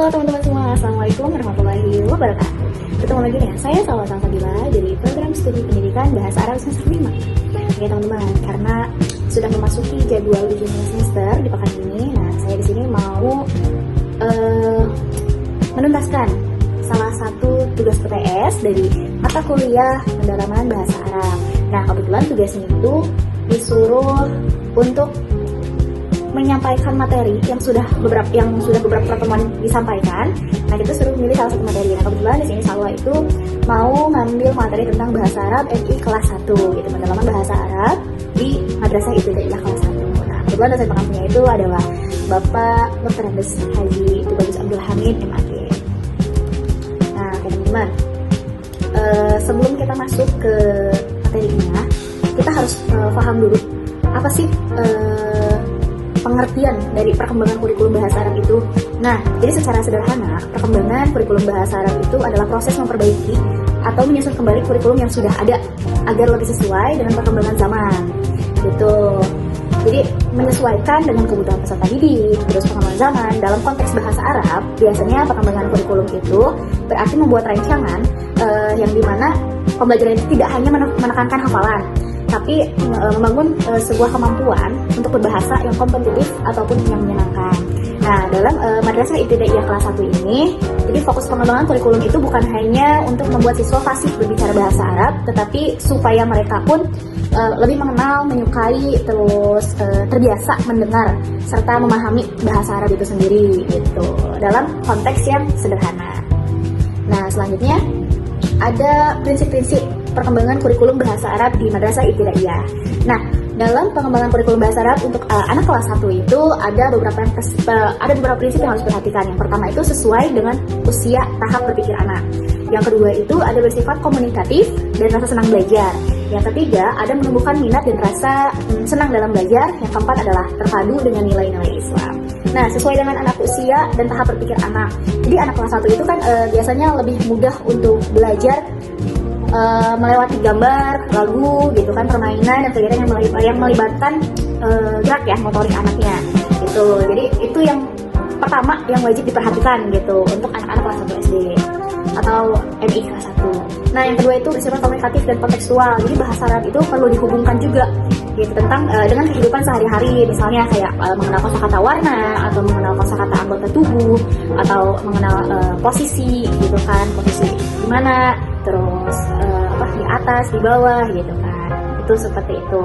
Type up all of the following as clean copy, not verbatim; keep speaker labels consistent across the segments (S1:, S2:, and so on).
S1: Halo teman-teman semua, Assalamualaikum warahmatullahi wabarakatuh. Ketemu lagi dengan saya Salwa Salsabila dari program studi pendidikan Bahasa Arab semester 5. Oke teman-teman, karena sudah memasuki jadwal ujian semester di pekan ini, nah saya di sini mau menuntaskan salah satu tugas PTS dari mata kuliah pendalaman bahasa Arab. Nah kebetulan tugasnya itu disuruh untuk menyampaikan materi yang sudah beberapa pertemuan disampaikan. Nah kita suruh memilih salah satu materi. Nah kebetulan di sini Salwa itu mau ngambil materi tentang bahasa Arab MI kelas 1 gitu, pendalaman bahasa Arab di Madrasah Ibtidaiyah kelas 1. Nah kebetulan dosen pengampunya itu adalah Bapak Dr. Andes Haji Tubagus Abdul Hamid MAG. Nah teman-teman, sebelum kita masuk ke materinya, kita harus paham dulu apa sih pengertian dari perkembangan kurikulum bahasa Arab itu. Nah, jadi secara sederhana, perkembangan kurikulum bahasa Arab itu adalah proses memperbaiki atau menyusun kembali kurikulum yang sudah ada agar lebih sesuai dengan perkembangan zaman. Gitu. Jadi, menyesuaikan dengan kebutuhan peserta didik, terus perkembangan zaman. Dalam konteks bahasa Arab, biasanya perkembangan kurikulum itu berarti membuat rancangan yang dimana pembelajaran itu tidak hanya menekankan hafalan, tapi membangun sebuah kemampuan untuk berbahasa yang kompetitif ataupun yang menyenangkan. Nah, dalam Madrasah Ibtidaiyah kelas 1 ini, jadi fokus pengembangan kurikulum itu bukan hanya untuk membuat siswa fasih berbicara bahasa Arab, tetapi supaya mereka pun lebih mengenal, menyukai, terus terbiasa mendengar serta memahami bahasa Arab itu sendiri gitu, dalam konteks yang sederhana. Nah, selanjutnya ada prinsip-prinsip perkembangan kurikulum bahasa Arab di Madrasah Ibtidaiyah. Nah, dalam pengembangan kurikulum bahasa Arab untuk anak kelas 1 itu ada beberapa prinsip yang harus diperhatikan. Yang pertama itu sesuai dengan usia tahap berpikir anak. Yang kedua itu ada bersifat komunikatif dan rasa senang belajar. Yang ketiga ada menumbuhkan minat dan rasa senang dalam belajar. Yang keempat adalah terpadu dengan nilai-nilai Islam. Nah, sesuai dengan anak usia dan tahap berpikir anak. Jadi anak kelas 1 itu kan biasanya lebih mudah untuk belajar melewati gambar, lagu, gitu kan, permainan dan kegiatan yang melibatkan gerak ya, motorik anaknya, gitu. Jadi itu yang pertama yang wajib diperhatikan gitu untuk anak-anak kelas 1 SD atau MI kelas 1. Nah yang kedua itu bersifat komunikatif dan kontekstual. Jadi bahasa Arab itu perlu dihubungkan juga gitu tentang dengan kehidupan sehari-hari, misalnya kayak mengenal kosakata warna atau mengenal kosakata anggota tubuh atau mengenal posisi gitu kan, posisi di mana, terus di atas, di bawah gitu kan. Itu seperti itu.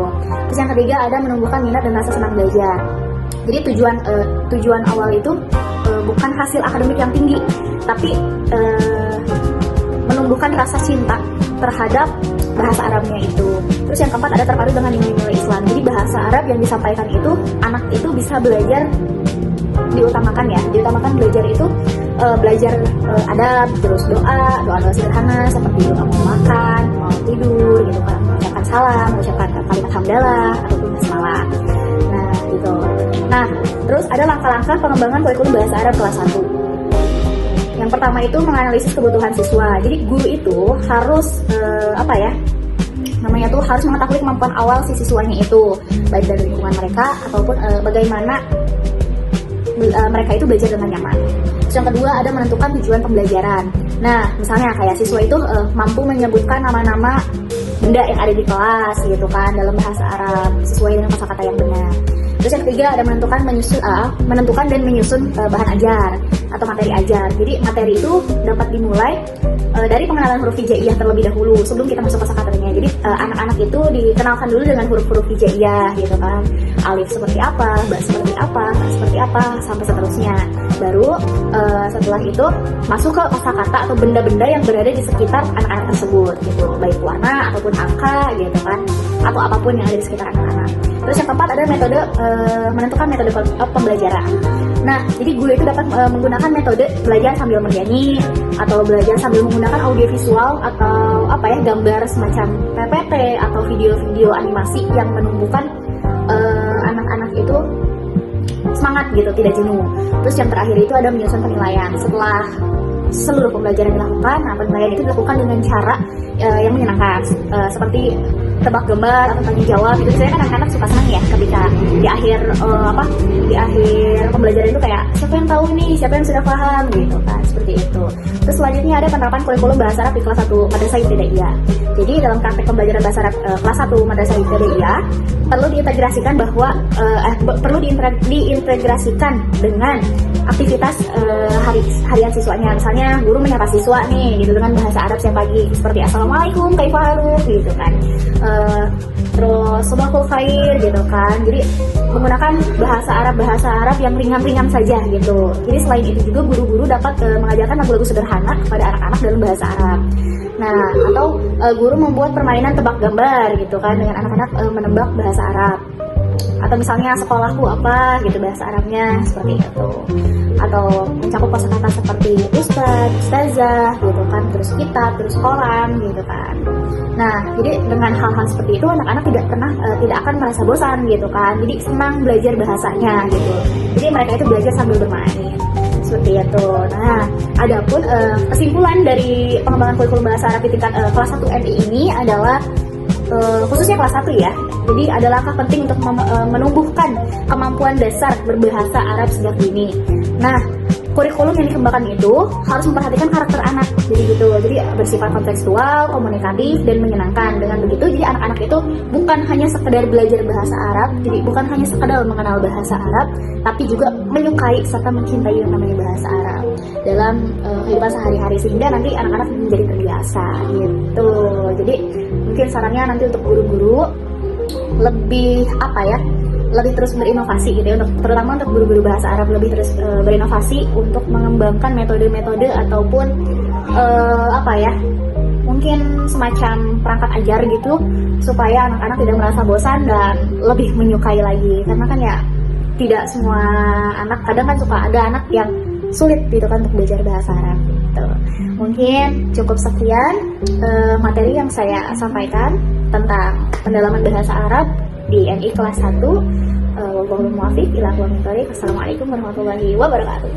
S1: Terus yang ketiga ada menumbuhkan minat dan rasa senang belajar. Jadi tujuan awal itu bukan hasil akademik yang tinggi, tapi menumbuhkan rasa cinta terhadap bahasa Arabnya itu. Terus yang keempat ada terpadu dengan nilai-nilai Islam. Jadi bahasa Arab yang disampaikan itu anak itu bisa belajar, diutamakan belajar itu belajar adab, terus doa sederhana seperti doa mau makan, mau tidur gitu kan, mengucapkan salam, mengucapkan kalimat hamdalah ataupun basmalah. Nah gitu. Nah terus ada langkah-langkah pengembangan kurikulum bahasa Arab kelas 1. Yang pertama itu menganalisis kebutuhan siswa. Jadi guru itu harus harus mengetahui kemampuan awal si siswanya itu, baik dari lingkungan mereka ataupun bagaimana mereka itu belajar dengan nyaman. Terus yang kedua ada menentukan tujuan pembelajaran. Nah misalnya kayak siswa itu mampu menyebutkan nama-nama benda yang ada di kelas gitu kan dalam bahasa Arab sesuai dengan kosakata yang benar. Terus yang ketiga ada menentukan dan menyusun bahan ajar atau materi ajar. Jadi materi itu dapat dimulai dari pengenalan huruf hijaiyah terlebih dahulu sebelum kita masuk kosakatanya. Jadi anak-anak itu dikenalkan dulu dengan huruf-huruf hijaiyah gitu kan. Alif seperti apa, ba seperti apa, ta seperti apa, sampai seterusnya. Baru setelah itu masuk ke kosakata atau benda-benda yang berada di sekitar anak-anak tersebut gitu, baik warna ataupun angka gitu kan, atau apapun yang ada di sekitar anak-anak. Terus yang keempat ada menentukan metode pembelajaran. Nah, jadi guru itu dapat menggunakan metode belajar sambil bernyanyi atau belajar sambil menggunakan audiovisual atau gambar semacam PPT atau video-video animasi yang menumbuhkan anak-anak itu semangat gitu, tidak jenuh. Terus yang terakhir itu ada menyusun penilaian. Setelah seluruh pembelajaran dilakukan, nah penilaian itu dilakukan dengan cara yang menyenangkan, seperti tebak gambar atau tanya jawab. Itu saya kan anak-anak suka senang ya ketika di akhir di akhir pembelajaran itu kayak siapa yang tahu nih, siapa yang sudah paham gitu kan, seperti itu. Terus selanjutnya ada penerapan kurikulum bahasa Arab di kelas 1 Madrasah Ibtidaiyah. Jadi dalam praktek pembelajaran bahasa Arab kelas 1 Madrasah Ibtidaiyah perlu diintegrasikan bahwa perlu diintegrasikan dengan aktivitas harian siswanya. Misalnya guru menyapa siswa nih gitu dengan bahasa Arab siang pagi seperti assalamualaikum kaifahalu gitu kan, terus sabahul khair gitu kan. Jadi menggunakan bahasa Arab yang ringan-ringan saja gitu. Jadi selain itu juga guru-guru dapat mengajarkan lagu-lagu sederhana kepada anak-anak dalam bahasa Arab. Nah, atau guru membuat permainan tebak gambar gitu kan dengan anak-anak menebak bahasa Arab. Atau misalnya sekolahku apa gitu bahasa Arabnya seperti itu. Atau mencakup kosakata seperti ustaz, ustazah gitu kan, terus kitab, terus koran gitu kan. Nah, jadi dengan hal-hal seperti itu anak-anak tidak akan merasa bosan gitu kan. Jadi senang belajar bahasanya gitu. Jadi mereka itu belajar sambil bermain. Seperti itu. Nah, adapun kesimpulan dari pengembangan kurikulum bahasa Arab di tingkat kelas 1 MI ini adalah khususnya kelas 1 ya. Jadi ada langkah penting untuk menumbuhkan kemampuan dasar berbahasa Arab sejak dini. Nah, kurikulum yang dikembangkan itu harus memperhatikan karakter anak. Jadi gitu. Jadi bersifat kontekstual, komunikatif, dan menyenangkan. Dengan begitu, jadi anak-anak itu bukan hanya sekedar belajar bahasa Arab, jadi bukan hanya sekedar mengenal bahasa Arab, tapi juga menyukai serta mencintai yang namanya bahasa Arab dalam kehidupan sehari-hari, sehingga nanti anak-anak menjadi terbiasa gitu. Jadi mungkin sarannya nanti untuk guru-guru lebih lebih terus berinovasi gitu ya, terutama untuk guru-guru bahasa Arab lebih terus berinovasi untuk mengembangkan metode-metode ataupun mungkin semacam perangkat ajar gitu supaya anak-anak tidak merasa bosan dan lebih menyukai lagi. Karena kan ya tidak semua anak, kadang kan suka ada anak yang sulit gitu kan untuk belajar bahasa Arab gitu. Mungkin cukup sekian materi yang saya sampaikan tentang pendalaman bahasa Arab di NI kelas 1. Wallahul muwaffiq ila aqwamit thoriq. Assalamualaikum warahmatullahi wabarakatuh.